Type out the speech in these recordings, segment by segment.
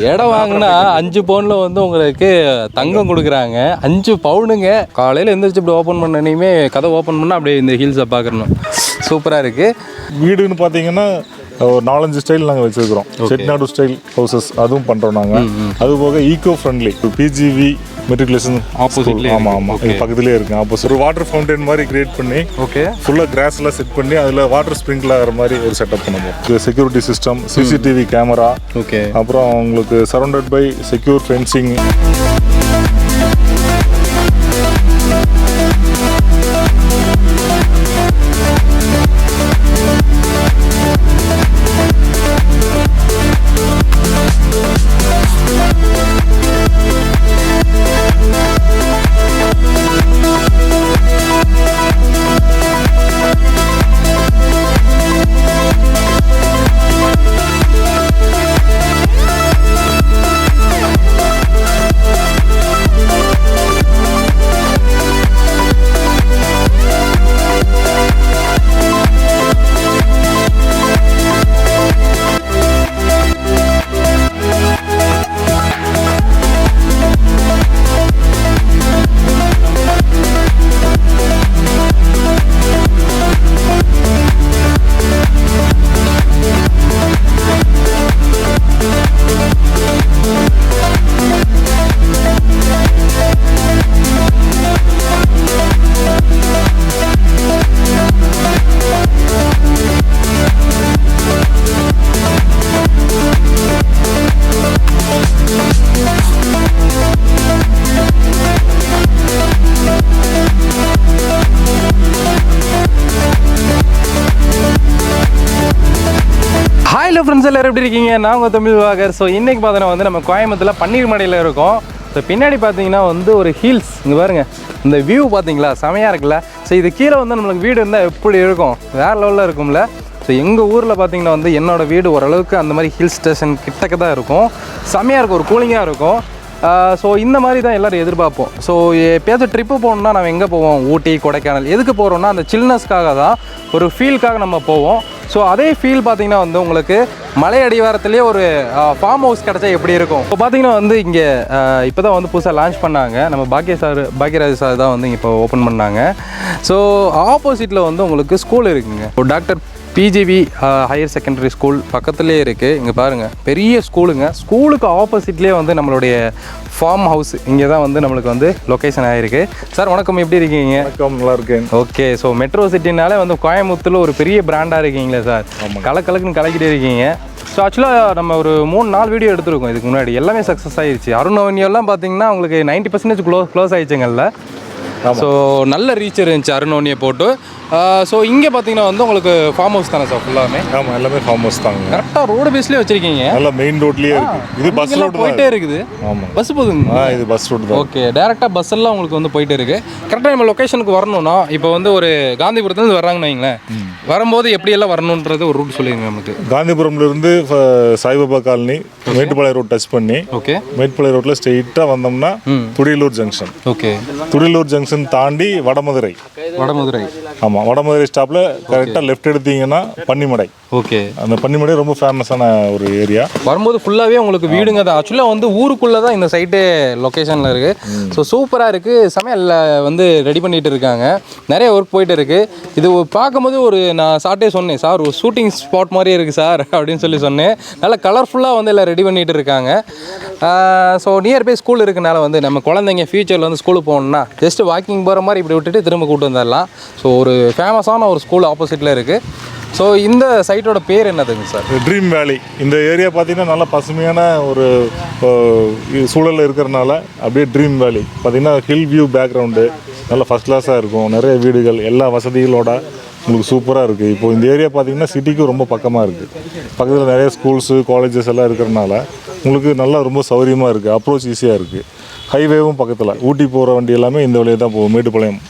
இடம் வாங்கினா 5 பவுனில் வந்து உங்களுக்கு தங்கம் கொடுக்குறாங்க. 5 பவுனுங்க. காலையில் எந்திரிச்சு இப்படி ஓப்பன் பண்ணனையுமே கதை ஓப்பன் பண்ணால் அப்படியே இந்த ஹில்ஸை பார்க்கணும். சூப்பராக இருக்குது. வீடுன்னு பார்த்தீங்கன்னா ஒரு 4-5 ஸ்டைல் நாங்கள் வச்சுருக்கிறோம். செட்டிநாடு ஸ்டைல் ஹவுசஸ் அதுவும் பண்ணுறோம் நாங்கள். அது போக ஈகோ ஃப்ரெண்ட்லி பிஜிவி மெட்ரிகுலேஷன் ஆப்போசிட்ல. ஆமாம் பக்கத்துலேயே இருக்கு. ஆப்போசிட் ஒரு வாட்டர் ஃபவுண்டைன் மாதிரி கிரியேட் பண்ணி ஃபுல்லாக கிராஸ்லாம் செட் பண்ணி அதில் வாட்டர் ஸ்ப்ரிங்க்லர் ஆகிற மாதிரி ஒரு செட்டப் பண்ணுவோம். செக்யூரிட்டி சிஸ்டம், சிசிடிவி கேமரா, அப்புறம் உங்களுக்கு surrounded by secure fencing. Friends எல்லாரும் எப்படி இருக்கீங்க? நான் உங்கள் தமிழ் வாகர். ஸோ இன்றைக்கி பார்த்தீங்கன்னா வந்து நம்ம கோயம்புத்தூரில் பன்னீர் மடையில் இருக்கோம். ஸோ பின்னாடி பார்த்தீங்கன்னா வந்து ஒரு ஹில்ஸ். இங்கே பாருங்கள், இந்த வியூ பார்த்தீங்களா செமையாக இருக்குல்ல. ஸோ இது கீழே வந்து நம்மளுக்கு வீடு இருந்தால் எப்படி இருக்கும், வேறு லெவலில் இருக்கும்ல. ஸோ எங்கள் ஊரில் பார்த்தீங்கன்னா வந்து என்னோடய வீடு ஓரளவுக்கு அந்த மாதிரி ஹில் ஸ்டேஷன் கிட்டக்க தான் இருக்கும். செமையாக இருக்கும், ஒரு கூலிங்காக இருக்கும். ஸோ இந்த மாதிரி தான் எல்லோரும் எதிர்பார்ப்போம். ஸோ எப்போயாவது ட்ரிப்பு போகணுன்னா நம்ம எங்கே போவோம்? ஊட்டி, கொடைக்கானல். எதுக்கு போகிறோன்னா அந்த சில்னஸ்க்காக தான், ஒரு ஃபீல்க்காக நம்ம போவோம். ஸோ அதே ஃபீல் பார்த்திங்கன்னா வந்து உங்களுக்கு மலை அடிவாரத்துலேயே ஒரு ஃபார்ம் ஹவுஸ் கிடச்சா எப்படி இருக்கும். இப்போ பார்த்தீங்கன்னா வந்து இங்கே இப்போ தான் வந்து புதுசாக லான்ச் பண்ணாங்க. நம்ம பாக்யராஜ் சார் தான் வந்து இப்போ ஓப்பன் பண்ணாங்க. ஸோ ஆப்போசிட்டில் வந்து உங்களுக்கு ஸ்கூல் இருக்குங்க. ஒரு டாக்டர் பிஜிவி ஹையர் செகண்டரி ஸ்கூல் பக்கத்துலேயே இருக்குது. இங்கே பாருங்கள், பெரிய ஸ்கூலுங்க. ஸ்கூலுக்கு ஆப்போசிட்லேயே வந்து நம்மளுடைய ஃபார்ம் ஹவுஸ் இங்கே தான் வந்து நம்மளுக்கு வந்து லொக்கேஷன் ஆகிருக்கு. சார் வணக்கம், எப்படி இருக்கீங்க? வணக்கம், நல்லா இருக்கேன். ஓகே. ஸோ மெட்ரோ சிட்டினாலே வந்து கோயம்புத்தூரில் ஒரு பெரிய பிராண்டாக இருக்கீங்களே சார். கலக்குன்னு கலக்கிட்டே இருக்கீங்க. ஸோ ஆக்சுவலாக நம்ம ஒரு 3-4 வீடியோ எடுத்துருக்கோம் இதுக்கு முன்னாடி. எல்லாமே சக்ஸஸ் ஆகிடுச்சு. அருணோனியெல்லாம் பார்த்தீங்கன்னா உங்களுக்கு 90% க்ளோஸ் ஆகிடுச்சுங்கல்ல. ஸோ நல்ல ரீச் இருந்துச்சு அருணோனியை போட்டு. ஸோ இங்கே பார்த்தீங்கன்னா வந்து உங்களுக்கு ஃபார்ம் ஹவுஸ் தானே சார் ஃபுல்லாமே? ஆமாம், எல்லாமே ஃபார்ம் ஹவுஸ் தாங்க. கரெக்டாக ரோடு பேஸ்லேயே வச்சுருக்கீங்க. நல்லா மெயின் ரோட்லேயே இருக்குது. இது பஸ் ரோடு போயிட்டே இருக்குது. ஆமாம், பஸ் போகுதுங்க. இது பஸ் ரோடு தான். ஓகே, டேரெக்டாக பஸ் எல்லாம் உங்களுக்கு வந்து போயிட்டே இருக்குது. கரெக்டாக நம்ம லொக்கேஷனுக்கு வரணும்னா இப்போ வந்து ஒரு காந்திபுரத்துலேருந்து வர்றாங்கன்னு வைங்களேன், வரும்போது எப்படியெல்லாம் வரணுன்றது ஒரு ரூட் சொல்லிடுங்க நமக்கு. காந்திபுரம்லேருந்து Saibaba colony Mettupalayam road touch பண்ணி, ஓகே, மேட்டுப்பாளையம் ரோட்டில் ஸ்ட்ரெயிட்டாக வந்தோம்னா Thudiyalur junction. Okay, Thudiyalur junction தாண்டி வடமதுரை. ஆமாம், வடமதுரை ஸ்டாப்பில் கரெக்டாக லெஃப்ட் எடுத்தீங்கன்னா பன்னிமடை. ஓகே, அந்த பன்னிமடை ரொம்ப ஃபேமஸான ஒரு ஏரியா. வரும்போது ஃபுல்லாகவே உங்களுக்கு வீடுங்க தான். ஆக்சுவலாக வந்து ஊருக்குள்ளே தான் இந்த சைட்டு லொக்கேஷனில் இருக்குது. ஸோ சூப்பராக இருக்குது. சமையல் வந்து ரெடி பண்ணிகிட்டு இருக்காங்க. நிறைய ஒர்க் போயிட்டு இருக்குது. இது பார்க்கும்போது ஒரு நான் சார்ட்டே சொன்னேன், சார் ஒரு ஷூட்டிங் ஸ்பாட் மாதிரியே இருக்குது சார் அப்படின்னு சொல்லி சொன்னேன். நல்லா கலர்ஃபுல்லாக வந்து எல்லாம் ரெடி பண்ணிகிட்டு இருக்காங்க. ஸோ நியர்பை ஸ்கூல் இருக்கனால வந்து நம்ம குழந்தைங்க ஃபியூச்சரில் வந்து ஸ்கூலுக்கு போகணுன்னா ஜஸ்ட் வாக்கிங் போகிற மாதிரி இப்படி விட்டுட்டு திரும்ப கூப்பிட்டு வந்துடலாம். ஸோ ஒரு ஃபேமஸான ஒரு ஸ்கூல் ஆப்போசிட்டில் இருக்குது. ஸோ இந்த சைட்டோட பேர் என்னதுங்க சார்? ட்ரீம் வேலி. இந்த ஏரியா பார்த்தீங்கன்னா நல்லா பசுமையான ஒரு சூழலில் இருக்கிறனால அப்படியே ட்ரீம் வேலி பார்த்தீங்கன்னா ஹில் வியூ பேக்ரவுண்டு நல்லா ஃபஸ்ட் கிளாஸாக இருக்கும். நிறைய வீடுகள், எல்லா வசதிகளோட உங்களுக்கு சூப்பராக இருக்குது. இப்போது இந்த ஏரியா பார்த்தீங்கன்னா சிட்டிக்கு ரொம்ப பக்கமாக இருக்குது. பக்கத்தில் நிறைய ஸ்கூல்ஸு, காலேஜஸ் எல்லாம் இருக்கிறனால உங்களுக்கு நல்லா ரொம்ப சௌகரியமாக இருக்குது. அப்ரோச் ஈஸியாக இருக்குது. ஹைவேவும் பக்கத்தில். ஊட்டி போகிற வண்டி எல்லாமே இந்த வழியை தான் போகும். மேட்டுப்பாளையம்,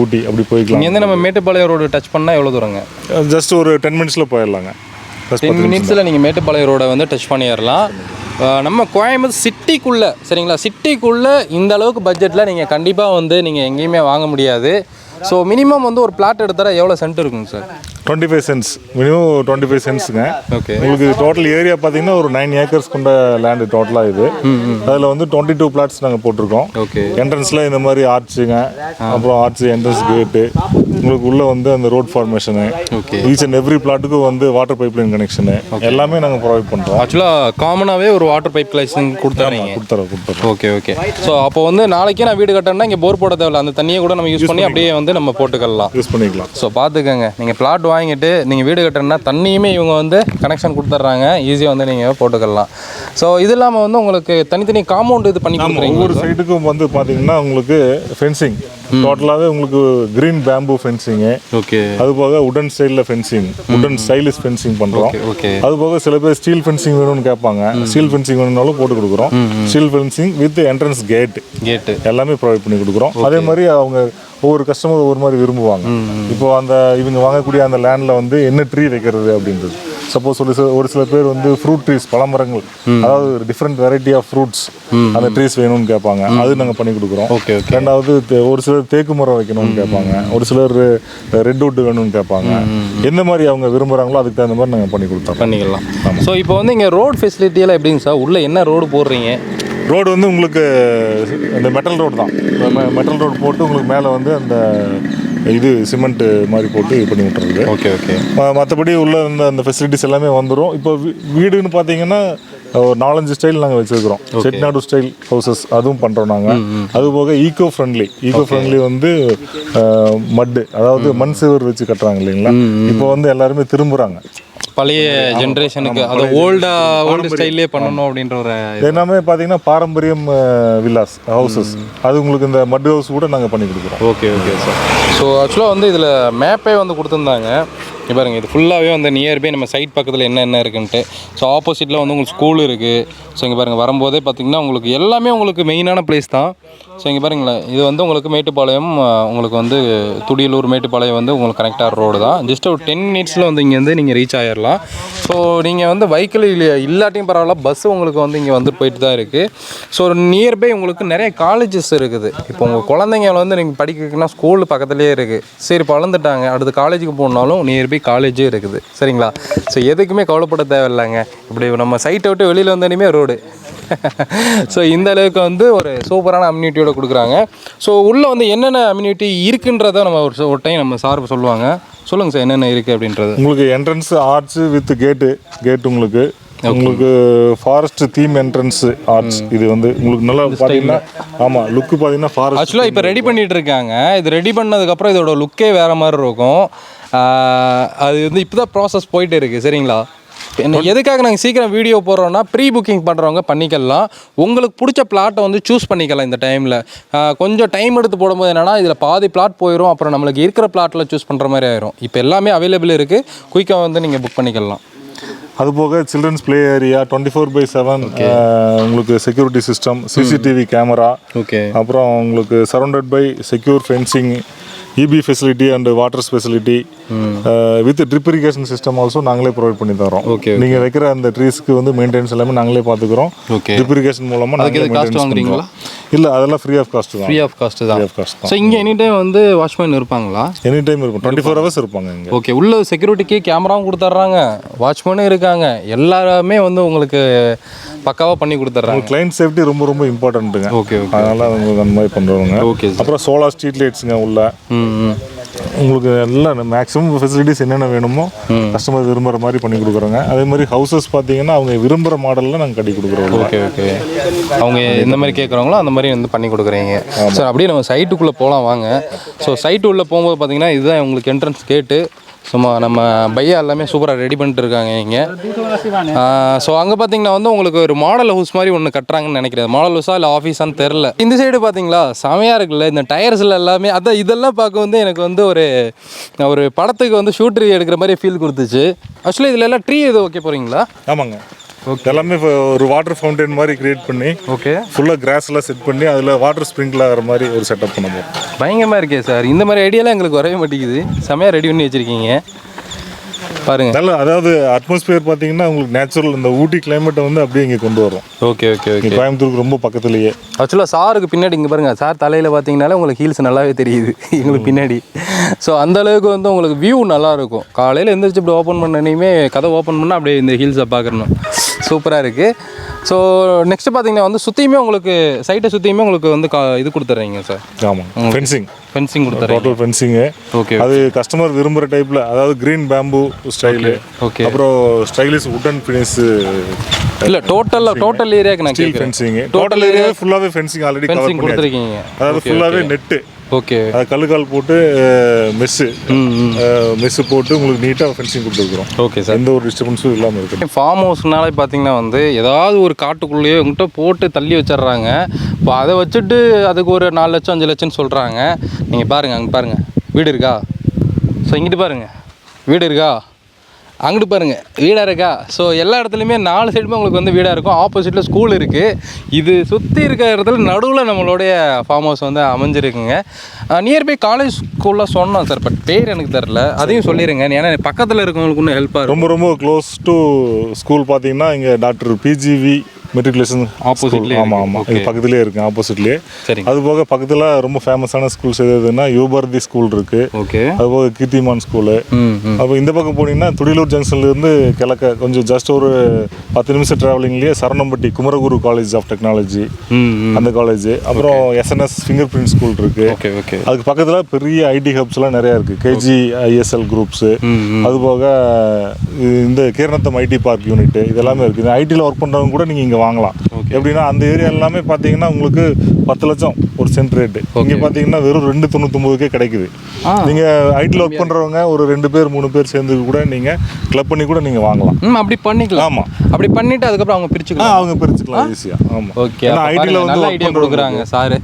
ஊட்டி அப்படி போய்க்கலாம். இங்கேருந்து நம்ம மேட்டுப்பாளையம் ரோடு டச் பண்ணால் எவ்வளோ தூரங்க? ஜஸ்ட் ஒரு 10 மினிட்ஸில் போயிடலாங்க. 10 மினிட்ஸில் நீங்கள் மேட்டுப்பாளையம் ரோடை வந்து டச் பண்ணிடலாம். நம்ம கோயம்புத்தூர் சிட்டிக்குள்ளே, சரிங்களா, சிட்டிக்குள்ளே இந்த அளவுக்கு பட்ஜெட்டில் நீங்கள் கண்டிப்பாக வந்து நீங்கள் எங்கேயுமே வாங்க முடியாது. ஸோ மினிமம் வந்து ஒரு பிளாட் எடுத்தால் எவ்வளோ சென்ட் இருக்குங்க சார்? 25 cents minimum 25 சென்ட்ஸுங்க. ஓகே. உங்களுக்கு டோட்டல் ஏரியா பார்த்தீங்கன்னா ஒரு 9 ஏக்கர்ஸ் கொண்ட லேண்டு டோட்டலாக இது. அதில் வந்து 22 பிளாட்ஸ் நாங்கள் போட்டிருக்கோம். ஓகே. என்ட்ரன்ஸில் இந்த மாதிரி ஆர்ச்சுங்க, அப்புறம் ஆர்ச்சு என்ட்ரன்ஸ் கேட்டு, உங்களுக்கு உள்ளே வந்து அந்த road formation, okay, each and every பிளாட்டுக்கும் வந்து வாட்டர் பைப் லைன் கனெக்ஷனு எல்லாமே நாங்கள் ப்ரொவைட் பண்ணுறோம். ஆக்சுவலாக காமனாகவே ஒரு வாட்டர் பைப் கனெக்ஷன் கொடுத்துறோம். Okay okay. ஸோ அப்போ வந்து நாளைக்கே நான் வீடு கட்டணும்னா இங்கே போர் போட தேவையில்ல, அந்த தண்ணியை கூட நம்ம யூஸ் பண்ணி அப்படியே வந்து நம்ம போட்டுக்கலாம், யூஸ் பண்ணிக்கலாம். ஸோ பார்த்துக்கங்க, நீங்கள் பிளாட் வாங்கிட்டு நீங்கள் வீடு கட்டணும்னா தண்ணியுமே இவங்க வந்து கனெக்ஷன் கொடுத்துட்றாங்க, ஈஸியாக வந்து நீங்கள் போட்டுக்கலாம். ஸோ இது இல்லாமல் வந்து உங்களுக்கு தனித்தனி காம்பவுண்ட் இது பண்ணி கொடுக்குறீங்க. ஒவ்வொரு சைடுக்கும் வந்து பார்த்தீங்கன்னா உங்களுக்கு ஃபென்சிங் டோட்டலாகவே உங்களுக்கு கிரீன் பேம்பூ ஃபென்சிங்கு, ஓகே, அது போக உடன் ஸ்டைலில் ஃபென்சிங், உடன் ஸ்டைலிஷ் ஃபென்சிங் பண்ணுறோம். ஓகே. அது போக சில பேர் ஸ்டீல் ஃபென்சிங் வேணும்னு கேட்பாங்க, ஸ்டீல் ஃபென்சிங் வேணும்னாலும் போட்டு கொடுக்குறோம். ஸ்டீல் ஃபென்சிங் வித் என்ட்ரன்ஸ் கேட்டு எல்லாமே ப்ரொவைட் பண்ணி கொடுக்குறோம். அதே மாதிரி அவங்க ஒவ்வொரு கஸ்டமர் ஒவ்வொரு மாதிரி விரும்புவாங்க. இப்போ அந்த இவங்க வாங்கக்கூடிய அந்த லேண்டில் வந்து என்ன ட்ரீ வைக்கிறது அப்படின்றது. சப்போஸ் ஒரு சில பேர் வந்து ஃப்ரூட் ட்ரீஸ், பழமரங்கள், அதாவது டிஃப்ரெண்ட் வெரைட்டி ஆஃப் ஃப்ரூட்ஸ் அந்த ட்ரீஸ் வேணும்னு கேட்பாங்க, அது நாங்கள் பண்ணி கொடுக்குறோம். ரெண்டாவது ஒரு சிலர் தேக்கு மரம் வைக்கணும்னு கேட்பாங்க, ஒரு சிலர் ரெட் வுட் வேணும்னு கேட்பாங்க. எந்த மாதிரி அவங்க விரும்புகிறாங்களோ அதுக்கு தகுந்த மாதிரி நாங்கள் பண்ணி பண்ணிக்கலாம். ஸோ இப்போ வந்து இங்கே ரோடு ஃபெசிலிட்டியெல்லாம் எப்படிங்க சார்? உள்ள என்ன ரோடு போடுறீங்க? ரோடு வந்து உங்களுக்கு இந்த மெட்டல் ரோடு தான். மெட்டல் ரோடு போட்டு உங்களுக்கு மேலே வந்து அந்த இது சிமெண்ட்டு மாதிரி போட்டு இது பண்ணி விட்டுறது. Okay okay. மற்றபடி உள்ள அந்த ஃபெசிலிட்டிஸ் எல்லாமே வந்துடும். இப்போ வீடுன்னு பார்த்தீங்கன்னா ஒரு 4-5 ஸ்டைல் நாங்கள் வச்சுருக்கிறோம். செட்டிநாடு ஸ்டைல் ஹவுசஸ் அதுவும் பண்ணுறோம் நாங்கள். அது போக ஈகோ ஃப்ரெண்ட்லி வந்து மட்டு, அதாவது மண் சிவர் வச்சு கட்டுறாங்க இல்லைங்களா. இப்போ வந்து எல்லாருமே திரும்புகிறாங்க பழைய ஜென்ரேஷனுக்கு, அது ஓல்டு ஸ்டைல்லே பண்ணணும் அப்படின்ற ஒரு எல்லாமே பார்த்தீங்கன்னா பாரம்பரியம் வில்லாஸ் ஹவுசஸ், அது உங்களுக்கு இந்த மட் ஹவுஸ் கூட நாங்கள் பண்ணி கொடுக்குறோம். Okay okay sir. ஸோ ஆக்சுவலாக வந்து இதில் மேப்பே வந்து கொடுத்துருந்தாங்க. இங்கே பாருங்கள், இது ஃபுல்லாகவே வந்து நியர்பை நம்ம சைட் பக்கத்தில் என்னென்ன இருக்குன்ட்டு. ஸோ ஆப்போசிட்டில் வந்து உங்களுக்கு ஸ்கூல் இருக்குது. ஸோ இங்கே பாருங்கள், வரும்போதே பார்த்திங்கன்னா உங்களுக்கு எல்லாமே உங்களுக்கு மெயினான பிளேஸ் தான். ஸோ இங்கே பாருங்களேன், இது வந்து உங்களுக்கு மேட்டுப்பாளையம், உங்களுக்கு வந்து துடியலூர் மேட்டுப்பாளையம் வந்து உங்களுக்கு கனெக்டாக ரோடு தான். ஜஸ்ட் ஒரு 10 மினிட்ஸில் வந்து இங்கேருந்து நீங்கள் ரீச் ஆகிடலாம். ஸோ நீங்கள் வந்து வெஹிக்கிள் இல்லாட்டியும் பரவாயில்ல, பஸ்ஸு உங்களுக்கு வந்து இங்கே வந்து போயிட்டு தான் இருக்குது. ஸோ நியர்பை உங்களுக்கு நிறைய காலேஜஸ் இருக்குது. இப்போ உங்கள் குழந்தைங்க வந்து நீங்கள் படிக்கிறதுக்குன்னா ஸ்கூல் பக்கத்துலேயே இருக்குது. சரி, வளர்ந்துட்டாங்க, அடுத்து காலேஜுக்கு போகணுன்னாலும் நியர்பை காலேஜே இருக்குது. சரிங்களா? ஸோ எதுக்குமே கவலைப்பட தேவையில்லைங்க. இப்படி நம்ம சைட்டை விட்டு வெளியில் வந்தோடனே ரோடு. ஸோ இந்த அளவுக்கு வந்து ஒரு சூப்பரான அம்யூனிட்டியோட கொடுக்குறாங்க. ஸோ உள்ளே வந்து என்னென்ன அம்யூனிட்டி இருக்குன்றத நம்ம ஒரு டைம் நம்ம சார் சொல்லுவாங்க. சொல்லுங்கள் சார், என்னென்ன இருக்குது அப்படின்றது. உங்களுக்கு என்ட்ரன்ஸ் ஆர்ச் வித் கேட் உங்களுக்கு ஃபாரஸ்ட் தீம் என்ட்ரன்ஸ் ஆர்ச். இது வந்து உங்களுக்கு நல்லா பார்த்தீங்கன்னா, ஆமாம், லுக்கு பார்த்தீங்கன்னா ஃபாரஸ்ட். ஆக்சுவலாக இப்போ ரெடி பண்ணிகிட்டு இருக்காங்க. இது ரெடி பண்ணதுக்கப்புறம் இதோட லுக்கே வேறு மாதிரி இருக்கும். அது வந்து இப்போ தான் ப்ராசஸ் போயிட்டு இருக்குது. சரிங்களா? எதுக்காக நாங்கள் சீக்கிரம் வீடியோ போடுறோன்னா, ப்ரீ புக்கிங் பண்ணுறவங்க பண்ணிக்கலாம். உங்களுக்கு பிடிச்ச பிளாட்டை வந்து சூஸ் பண்ணிக்கலாம். இந்த டைமில் கொஞ்சம் டைம் எடுத்து போடும்போது என்னென்னா, இதில் பாதி பிளாட் போயிடும், அப்புறம் நம்மளுக்கு இருக்கிற பிளாட்டில் சூஸ் பண்ணுற மாதிரி ஆயிரும். இப்போ எல்லாமே அவைலபிள் இருக்குது, குயிக்காக வந்து நீங்கள் புக் பண்ணிக்கலாம். அதுபோக சில்ட்ரன்ஸ் ப்ளே ஏரியா, 24/7 உங்களுக்கு security system, CCTV camera, okay, அப்புறம் உங்களுக்கு surrounded by secure fencing, EB facility and water facility with drip irrigation system also நாங்களே ப்ரொவைட் பண்ணி தரோம். ஓகே. நீங்கள் வைக்கிற அந்த ட்ரீஸ்க்கு வந்து மெயின்டெனன்ஸ் எல்லாமே நாங்களே பார்த்துக்கிறோம். ஓகே. ட்ரிப் இரிகேஷன் மூலமாக நாங்களே காஸ்ட் வாங்குறீங்களா? இல்லை, அதெல்லாம் ஃப்ரீ ஆஃப் காஸ்ட் தான். ஃப்ரீ ஆஃப் காஸ்ட் தான். ஸோ இங்கே எனி டைம் வந்து வாட்ச்மேன் இருப்பாங்களா? எனி டைம் இருக்கும், 24 hours இருப்பாங்க இங்கே. ஓகே. உள்ள செக்யூரிட்டிக்கு கேமராவும் கொடுத்துட்றாங்க, வாட்ச்மேனும் இருக்காங்க, எல்லாருமே வந்து உங்களுக்கு பக்காவாக பண்ணி கொடுத்துட்றாங்க. கிளைண்ட் சேஃப்டி ரொம்ப ரொம்ப இம்பார்ட்டன்ட்டுங்க. ஓகே. அதனால் உங்களுக்கு அந்த மாதிரி பண்ணுறவங்க. ஓகே. அப்புறம் சோலார் ஸ்ட்ரீட் லைட்ஸுங்க உள்ள. உங்களுக்கு எல்லாம் மேக்ஸிமம் ஃபெசிலிட்டிஸ் என்னென்ன வேணுமோ கஸ்டமர் விரும்புகிற மாதிரி பண்ணி கொடுக்குறோங்க. அதே மாதிரி ஹவுசஸ் பார்த்தீங்கன்னா அவங்க விரும்புகிற மாடலில் நாங்கள் கட்டி கொடுக்குறோம். Okay okay. அவங்க எந்த மாதிரி கேட்குறாங்களோ அந்த மாதிரி வந்து பண்ணி கொடுக்குறீங்க. சார், அப்படியே நம்ம சைட்டுக்குள்ளே போகலாம் வாங்க. ஸோ சைட்டு உள்ளே போகும்போது பார்த்தீங்கன்னா இதுதான் உங்களுக்கு என்ட்ரன்ஸ் கேட்டு. சும்மா நம்ம பையா எல்லாமே சூப்பராக ரெடி பண்ணிட்டு இருக்காங்க இங்கே. ஸோ அங்கே பார்த்தீங்கன்னா வந்து உங்களுக்கு ஒரு மாடல் ஹவுஸ் மாதிரி ஒன்று கட்டுறாங்கன்னு நினைக்கிறேன். மாடல் ஹவுஸா இல்லை ஆஃபீஸான்னு தெரில. இந்த சைடு பார்த்தீங்களா செமையாக இருக்குல்ல, இந்த டயர்ஸில் எல்லாமே. அதான் இதெல்லாம் பார்க்க வந்து எனக்கு வந்து ஒரு படத்துக்கு வந்து ஷூட் எடுக்கிற மாதிரி ஃபீல் கொடுத்துச்சு. ஆக்சுவலி இதில் எல்லாம் ட்ரீ எதுவும் ஓகே போகிறீங்களா? ஆமாங்க. ஓகே. எல்லாமே ஒரு வாட்டர் ஃபவுண்டைன் மாதிரி கிரியேட் பண்ணி, ஓகே, ஃபுல்லாக கிராஸ்லாம் செட் பண்ணி அதில் வாட்டர் ஸ்ப்ரிங்கிள் ஆகிற மாதிரி ஒரு செட்டப் பண்ணுவோம். பயங்கரமாக இருக்கே சார். இந்த மாதிரி ஐடியாலாம் எங்களுக்கு வரவே மாட்டேங்குது. செமையாக ரெடி பண்ணி வச்சுருக்கீங்க. பாருங்கள் நல்ல அதாவது அட்மாஸ்பியர் பார்த்தீங்கன்னா உங்களுக்கு நேச்சுரல் இந்த ஊட்டி கிளைமேட்டை வந்து அப்படியே இங்கே கொண்டு வரும். Okay okay okay. கோயம்புத்தூருக்கு ரொம்ப பக்கத்துலேயே. ஆக்சுவலாக சாருக்கு பின்னாடி இங்கே பாருங்கள், சார் தலையில் பார்த்தீங்கன்னாலே உங்களுக்கு ஹீல்ஸ் நல்லாவே தெரியுது எங்களுக்கு பின்னாடி. ஸோ அந்தளவுக்கு வந்து உங்களுக்கு வியூ நல்லாயிருக்கும். காலையில் எந்திரிச்சு இப்படி ஓப்பன் பண்ணனையுமே கதை ஓப்பன் பண்ணால் அப்படியே இந்த ஹீல்ஸை பார்க்கணும். சூப்பராக இருக்குது. ஸோ நெக்ஸ்ட் பார்த்தீங்கன்னா வந்து சுற்றியுமே உங்களுக்கு சைட்டை சுற்றியுமே உங்களுக்கு வந்து இது கொடுத்துட்றீங்க சார். ஆமாம், ஃபென்சிங் கொடுத்துறேன். Total fencing. ஓகே. அது கஸ்டமர் விரும்புகிற டைப்பில், அதாவது க்ரீன் பேம்பு ஸ்டைலு. ஓகே. அப்புறம் ஸ்டைலிஷ் உட்டன் ஃபினிஷ். இல்லை டோட்டல் ஏரியாவுக்கு நான் ஸ்டீல் ஃபென்சிங். டோட்டல் ஏரியாவே ஃபுல்லாகவே ஃபென்சிங் ஆல்ரெடி கவர் கொடுத்துருக்கீங்க. அதாவது ஃபுல்லாகவே நெட்டு. ஓகே. அது கல்லுக்கால் போட்டு மெஸ்ஸு போட்டு உங்களுக்கு நீட்டாக ஃபென்சிங் கொடுத்துருக்குறோம். Okay sir. எந்த ஒரு டிஸ்டர்பன்ஸும் இல்லாமல் இருக்குது. ஃபார்ம் ஹவுஸ்னாலே பார்த்தீங்கன்னா வந்து ஏதாவது ஒரு காட்டுக்குள்ளேயே உங்கள்கிட்ட போட்டு தள்ளி வச்சிட்றாங்க. இப்போ அதை வச்சுட்டு அதுக்கு ஒரு 4 லட்சம் 5 லட்சம்னு சொல்கிறாங்க. நீங்கள் பாருங்கள், அங்கே பாருங்கள் வீடு இருக்கா? ஸோ இங்கிட்டு பாருங்கள் வீடு இருக்கா, அங்கிட்டு பாருங்கள் வீடாக இருக்கா. ஸோ எல்லா இடத்துலையுமே 4 சைடுமே உங்களுக்கு வந்து வீடாக இருக்கும். ஆப்போசிட்டில் ஸ்கூல் இருக்குது. இது சுற்றி இருக்கிற இடத்துல நடுவில் நம்மளுடைய ஃபார்ம் ஹவுஸ் வந்து அமைஞ்சிருக்குங்க. நியர்பை காலேஜ் ஸ்கூலில் சொன்னோம் சார், பட் பேர் எனக்கு தெரில, அதையும் சொல்லிடுங்க. ஏன்னா பக்கத்தில் இருக்கவங்களுக்கு இன்னும் ஹெல்ப்பாக இருக்கும். ரொம்ப க்ளோஸ் டு ஸ்கூல் பார்த்தீங்கன்னா இங்கே டாக்டர் பிஜிவி மெட்ரிகுலேஷன் ஆப்போசிட்லேயே. ஆமாம், இது பக்கத்துலேயே இருக்குது, ஆப்போசிட்லேயே. சரி. அது போக பக்கத்தில் ரொம்ப ஃபேமஸான ஸ்கூல்ஸ் எதுன்னா யூபர்தி ஸ்கூல் இருக்குது. ஓகே. அது போக கீர்த்திமான் ஸ்கூலு. அப்போ இந்த பக்கம் போனீங்கன்னா துடியலூர் ஜங்ஷன்லேருந்து கிழக்க கொஞ்சம் ஜஸ்ட் ஒரு 10 நிமிஷம் ட்ராவலிங்லேயே Saravanampatti Kumaraguru college of technology, அந்த காலேஜ். அப்புறம் எஸ்என்எஸ் ஃபிங்கர் பிரிண்ட் ஸ்கூல் இருக்குது. Okay okay. அதுக்கு பக்கத்தில் பெரிய ஐடி ஹப்ஸ்லாம் நிறையா இருக்குது. KG ISL groups. அது போக இந்த கீரணத்தம் ஐடி பார்க் யூனிட் இதெல்லாமே இருக்குது. ஐடியில் ஒர்க் பண்ணுறவங்க கூட நீங்கள் இங்கே வாங்கலாம். எப்படின்னா அந்த ஏரியா எல்லாமே பார்த்தீங்கன்னா உங்களுக்கு 10 லட்சம் ஒரு சென்ட் ரேட்டு. இங்கே பார்த்தீங்கன்னா வெறும் 299க்கே கிடைக்குது. நீங்கள் ஐடியில் ஒர்க் பண்ணுறவங்க ஒரு 2 பேர் 3 பேர் சேர்ந்து கூட நீங்கள் கிளப் பண்ணி கூட நீங்கள் வாங்கலாம். அப்படி பண்ணிக்கலாம். ஆமாம், அப்படி பண்ணிவிட்டு அதுக்கப்புறம் அவங்க பிரிச்சுக்கலாம். அவங்க பிரிச்சுக்கலாம் ஈஸியாக. ஆமாம். ஓகே. ஐடியில் வந்து நல்ல ஐடியா கொடுக்குறாங்க சார்.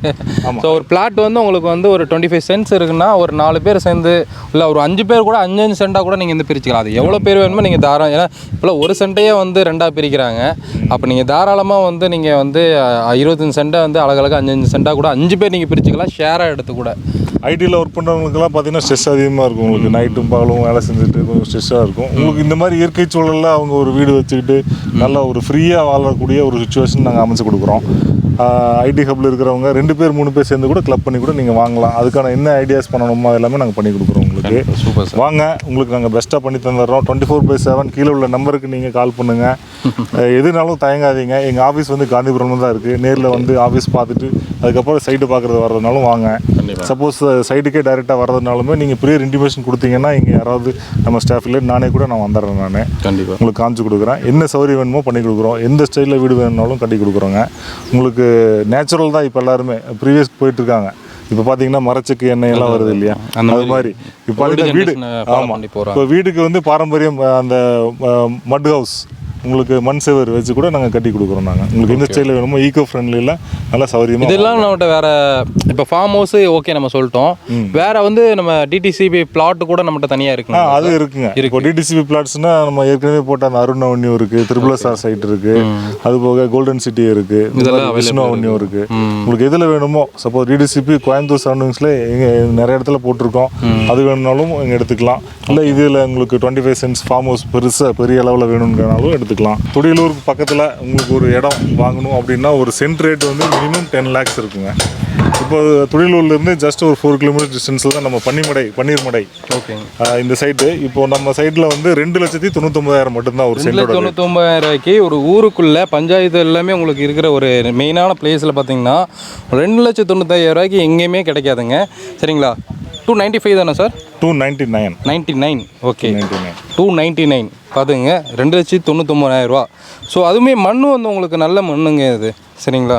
ஸோ ஒரு பிளாட் வந்து உங்களுக்கு வந்து ஒரு 25 சென்ட்ஸ் இருக்குன்னா ஒரு 4 பேர் சேர்ந்து இல்லை ஒரு 5 பேர் கூட 5 சென்ட்டாக கூட நீங்கள் வந்து பிரிச்சுக்கலாம். அது எவ்வளோ பேர் வேணுமோ நீங்கள் தாராளம். ஏன்னா இப்போ ஒரு சென்ட்டையே வந்து 2ஆக பிரிக்கிறாங்க. அப்போ நீங்கள் தாராளமாக வந்து நீங்கள் வந்து 25 சென்ட்டை வந்து அழகழகாக 5 சென்ட்டாக கூட 5 பேர் நீங்கள் பிரிச்சுக்கலாம், ஷேராக எடுத்து கூட. ஐடியில் ஒர்க் பண்ணுறவங்களுக்குலாம் பார்த்தீங்கன்னா ஸ்ட்ரெஸ் அதிகமாக இருக்கும். உங்களுக்கு நைட்டும் பகலும் வேலை செஞ்சுட்டு கொஞ்சம் ஸ்ட்ரெஸ்ஸாக இருக்கும். உங்களுக்கு இந்த மாதிரி இயற்கை சூழலில் அவங்க ஒரு வீடு வச்சுக்கிட்டு நல்லா ஒரு ஃப்ரீயாக வாழக்கூடிய ஒரு சுச்சுவேஷன் நாங்கள் அமைச்சு கொடுக்குறோம். ஐடி ஹப்பில் இருக்கிறவங்க 2 பேர் 3 பேர் சேர்ந்து கூட கிளப் பண்ணி கூட நீங்கள் வாங்கலாம். அதுக்கான என்ன ஐடியாஸ் பண்ணணுமோ எல்லாமே நாங்கள் பண்ணி கொடுக்குறோம் உங்களுக்கு. Super sir. வாங்க, உங்களுக்கு நாங்கள் பெஸ்ட்டாக பண்ணி தந்துடுறோம். 24/7 கீழே உள்ள நம்பருக்கு நீங்கள் கால் பண்ணுங்கள். எதுனாலும் தயங்காதீங்க. எங்கள் ஆஃபீஸ் வந்து காந்திபுரம் தான் இருக்குது. நேரில் வந்து ஆஃபீஸ் பார்த்துட்டு அதுக்கப்புறம் சைட்டு பார்க்குறது வர்றதுனாலும் வாங்க. சப்போஸ் சைட்டுக்கே டைரெக்டாக வர்றதுனாலுமே நீங்கள் ப்ரியர் இன்டிமேஷன் கொடுத்தீங்கன்னா இங்கே யாராவது நம்ம ஸ்டாஃபில் நானே கூட நான் வந்துடுறேன். நான் கண்டிப்பாக உங்களுக்கு காமிச்சு கொடுக்குறேன். என்ன சௌகரியம் வேணுமோ பண்ணி கொடுக்குறோம். எந்த ஸ்டைலில் வீடு வேணுனாலும் கட்டி கொடுக்குறோங்க. உங்களுக்கு நேச்சுரல் தான். இப்போ எல்லாருமே ப்ரீவியஸ் போயிட்டுருக்காங்க. இப்போ பார்த்தீங்கன்னா மரச்செக்கு எண்ணெய் எல்லாம் வருது இல்லையா, அது மாதிரி இப்போ பார்த்தீங்கன்னா வீடு. ஆமாம், இப்போ வீடுக்கு வந்து பாரம்பரியம் அந்த மட் ஹவுஸ் உங்களுக்கு மண் செவர் வச்சு கூட நாங்கள் கட்டி கொடுக்குறோம். நாங்கள் உங்களுக்கு எந்த ஸ்டைலில் வேணுமோ ஈகோ ஃப்ரெண்ட்லியில் நல்லா சௌகரியமாக. இதெல்லாம் நம்மகிட்ட வேறு இப்போ ஃபார்ம் ஹவுஸ் ஓகே நம்ம சொல்லிட்டோம். வேறு வந்து நம்ம டிடிசிபி பிளாட் கூட நம்மகிட்ட தனியாக இருக்குங்க. அது இருக்குங்க. இப்போ டிடிசிபி பிளாட்ஸ்னால் நம்ம ஏற்கனவே போட்ட அந்த அருண் அவென்யூ இருக்குது, த்ரிபுலஸ்ஆர் சைட் இருக்குது, அது போக கோல்டன் சிட்டி இருக்குது, விஷ்ணு அவென்யூ இருக்குது. உங்களுக்கு எதில் வேணுமோ, சப்போஸ் டிடிசிபி கோயம்புத்தூர் சரௌண்டிங்ஸில் எங்கே நிறைய இடத்துல போட்டிருக்கோம். அது வேணும்னாலும் இங்கே எடுத்துக்கலாம். இல்லை இதில் உங்களுக்கு 25 சென்ட்ஸ் ஃபார்ம் ஹவுஸ் பெருசாக பெரிய அளவில் வேணுங்கிறனாலும் எடுத்துக்கலாம். துடியலூருக்கு பக்கத்தில் உங்களுக்கு ஒரு இடம் வாங்கணும் அப்படின்னா ஒரு சென்ட் ரேட் வந்து மினிமம் 10 lakhs இருக்குங்க. இப்போ துடியலூர்லேருந்து ஜஸ்ட் ஒரு 4 கிலோமீட்டர் டிஸ்டன்ஸில் தான் நம்ம பன்னீர்மடை. ஓகேங்க. இந்த சைட்டு இப்போ நம்ம சைட்டில் வந்து 2,99,000 மட்டும்தான் ஒரு சென்ட். 2,99,000 ஒரு ஊருக்குள்ளே பஞ்சாயத்து எல்லாமே உங்களுக்கு இருக்கிற ஒரு மெயினான பிளேஸில் பார்த்தீங்கன்னா 2,95,000 எங்கேயுமே கிடைக்காதுங்க. சரிங்களா? 295 தானே சார்? 299. ஓகே, 299 பார்த்துங்க. 2,99,000. ஸோ அதுவுமே மண் வந்து உங்களுக்கு நல்ல மண்ணுங்க இது. சரிங்களா?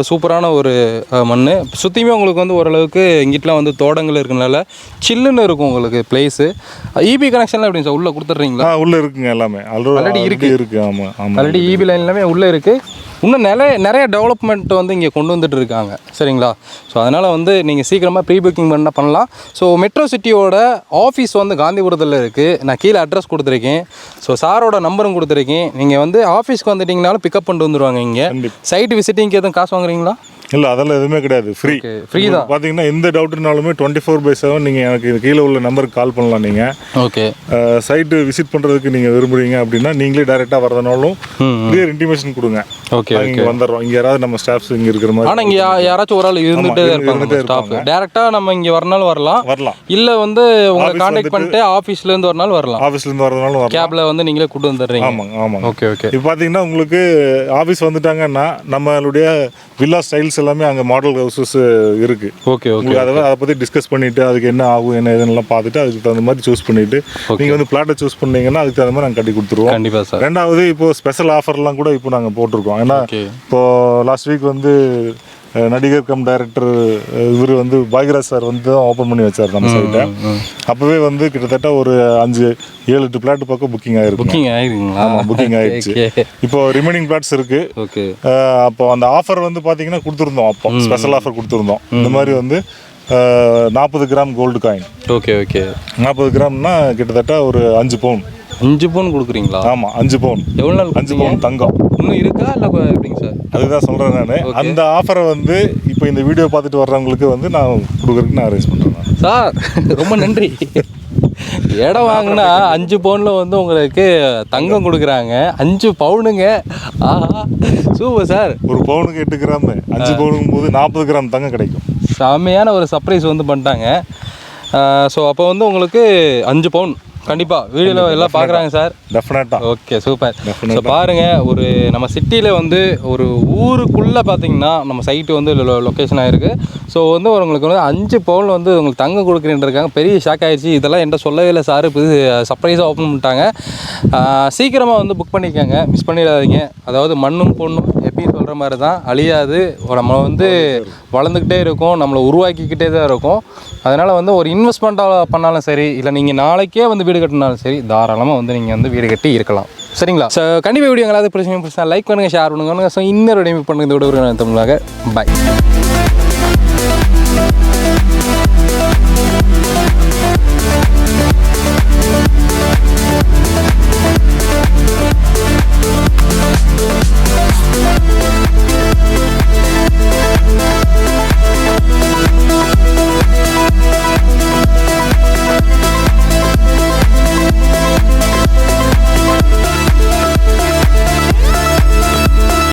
சூப்பரான ஒரு மண். சுற்றியுமே உங்களுக்கு வந்து ஓரளவுக்கு இங்கிட்டலாம் வந்து தோட்டங்கள் இருக்கிறனால சில்லுன்னு இருக்கும் உங்களுக்கு பிளேஸு. இபி கனெக்ஷன்லாம் எப்படிங்க சார் உள்ளே கொடுத்துட்றீங்களா? உள்ளே இருக்குங்க. எல்லாமே ஆல்ரெடி இருக்குது. ஆமாம், ஆல்ரெடி இபி லைன் எல்லாமே உள்ளே இருக்குது. இன்னும் நிறைய டெவலப்மெண்ட் வந்து இங்கே கொண்டு வந்துட்டு இருக்காங்க. சரிங்களா? ஸோ அதனால் வந்து நீங்கள் சீக்கிரமாக ப்ரீ புக்கிங் பண்ணலாம். ஸோ மெட்ரோ சிட்டியோட ஆஃபீஸ் வந்து காந்திபுரத்தில் இருக்குது. நான் கீழே அட்ரஸ் கொடுத்துருக்கேன். ஸோ சாரோட நம்பரும் கொடுத்துருக்கேன். நீங்கள் வந்து ஆஃபீஸ்க்கு வந்துட்டிங்கனாலும் பிக்கப் பண்ணிட்டு வந்துடுவாங்க. இங்கே சைட் விசிட்டிங்க்கு எதுவும் காசு வாங்குறீங்களா? இல்லை அதெல்லாம் எதுவுமே கிடையாது, ஃப்ரீ ஃப்ரீ தான். பார்த்தீங்கன்னா எந்த டவுட்னாலுமே 24/7 நீங்கள் எனக்கு இது கீழே உள்ள நம்பருக்கு கால் பண்ணலாம். நீங்கள் ஓகே சைட்டு விசிட் பண்ணுறதுக்கு நீங்கள் விரும்புறீங்க அப்படின்னா நீங்களே டைரெக்டாக வரதுனாலும் கிளியர் இன்டிமேஷன் கொடுங்க. ஓகே இங்கே வந்துடுறோம். இங்கே யாராவது நம்ம ஸ்டாஃப்ஸ் இங்கே இருக்கிற மாதிரி. ஆனால் இங்கே யாராச்சும் ஒரு ஆள் இருந்துகிட்டே இருப்பாங்க ஸ்டாஃப். டேரெக்டாக நம்ம இங்கே வரனாலும் வரலாம். இல்லை வந்து உங்களை கான்டாக்ட் பண்ணிட்டு ஆஃபீஸ்லேருந்து வரனாலும் வரலாம். ஆஃபீஸ்லேருந்து வரதுனாலும் வரலாம். கேபில் வந்து நீங்களே கூட்டு வந்துடுறீங்க. ஆமாங்க. Okay okay. இப்போ பார்த்தீங்கன்னா உங்களுக்கு ஆஃபீஸ் வந்துட்டாங்கன்னா நம்மளுடைய வில்லா ஸ்டைல்ஸ் எல்லாமே அங்கே மாடல் ஹவுசஸ் இருக்குது. Okay okay. அதை பற்றி டிஸ்கஸ் பண்ணிவிட்டு அதுக்கு என்ன ஆகும் என்ன ஏதுன்னெல்லாம் பார்த்துட்டு அதுக்கு தகுந்த மாதிரி சூஸ் பண்ணிவிட்டு நீங்கள் வந்து பிளாட்டை சூஸ் பண்ணீங்கன்னா அதுக்கு தகுந்த மாதிரி நாங்கள் கட்டி கொடுத்துருவோம். கண்டிப்பாக சார். ரெண்டாவது இப்போ ஸ்பெஷல் ஆஃபர்லாம் கூட இப்போ நாங்கள் போட்டிருக்கோம். ஏன்னா இப்போது லாஸ்ட் வீக் வந்து நடிகர் கம் டைரக்டர் இவர் வந்து பாக்யராஜ் சார் வந்து தான் ஓப்பன் பண்ணி வச்சார் நம்ம சைட்டை. அப்போவே வந்து கிட்டத்தட்ட ஒரு 5-7-8 பிளாட் பக்கம் புக்கிங் ஆகிருக்கு. ஆமாம், புக்கிங் ஆகிடுச்சு. இப்போ ரிமைனிங் பிளாட்ஸ் இருக்குது. ஓகே. அப்போ அந்த ஆஃபர் வந்து பார்த்தீங்கன்னா கொடுத்துருந்தோம். அப்போ ஸ்பெஷல் ஆஃபர் கொடுத்துருந்தோம். இந்த மாதிரி வந்து 40 gram gold coin. Okay okay. 40 கிராம்னா கிட்டத்தட்ட ஒரு 5 பவுன். 5 பவுன் கொடுக்குறீங்களா? ஆமாம், 5 பவுன். எவ்வளோ நாள்? 5 பவுன் தங்கம் இன்னும் இருக்கா இல்லை எப்படிங்க சார்? அதுதான் சொல்கிறேன் நான். அந்த ஆஃபரை வந்து இப்போ இந்த வீடியோ பார்த்துட்டு வர்றவங்களுக்கு வந்து நான் கொடுக்குறதுக்கு நான் அரேஞ்ச் பண்ணுறேன் சார். ரொம்ப நன்றி. இடம் வாங்கினா 5 பவுனில் வந்து உங்களுக்கு தங்கம் கொடுக்குறாங்க. 5 பவுனுங்க. ஆஹா, சூப்பர் சார். ஒரு பவுனுக்கு 8 கிராம், 5 பவுனுக்கும் போது 40 கிராம் தங்கம் கிடைக்கும். செம்மையான ஒரு சர்ப்ரைஸ் வந்து பண்ணிட்டாங்க. ஸோ அப்போ வந்து உங்களுக்கு 5 பவுன் கண்டிப்பாக வீடியோவில் எல்லாம் பார்க்குறாங்க சார். டெஃபினட்டாக. Okay, super. ஸோ பாருங்கள், ஒரு நம்ம சிட்டியில் வந்து ஒரு ஊருக்குள்ளே பார்த்தீங்கன்னா நம்ம சைட்டு வந்து லொக்கேஷன் ஆகிருக்கு. ஸோ வந்து உங்களுக்கு வந்து 5 பவுன் வந்து உங்களுக்கு தங்கம் கொடுக்குறேன்னு இருக்காங்க. பெரிய ஷாக் ஆகிடுச்சு. இதெல்லாம் என்கிட்ட சொல்லவே இல்லை சார். இப்போ சர்ப்ரைஸாக ஓப்பன் பண்ணிட்டாங்க. சீக்கிரமாக வந்து புக் பண்ணிக்கோங்க, மிஸ் பண்ணிடாதீங்க. அதாவது மண்ணும் பொண்ணும் எப்பயும் சொல்கிற மாதிரி தான், அழியாது. நம்ம வந்து வளர்ந்துக்கிட்டே இருக்கும், நம்மளை உருவாக்கிக்கிட்டே தான் இருக்கும். அதனால் வந்து ஒரு இன்வெஸ்ட்மெண்ட்டாக பண்ணாலும் சரி, இல்லை நீங்கள் நாளைக்கே வந்து வீடு கட்டினாலும் சரி, தாராளமாக வந்து நீங்கள் வந்து வீடு கட்டி இருக்கலாம். சரிங்களா? ஸோ கண்டிப்பாக வீடியோ எங்களாவது பிரச்சனை லைக் பண்ணுங்கள், ஷேர் பண்ணுங்க. ஸோ இன்னொரு வீடியோ பண்ணுறது விட தமிழாக பாய்.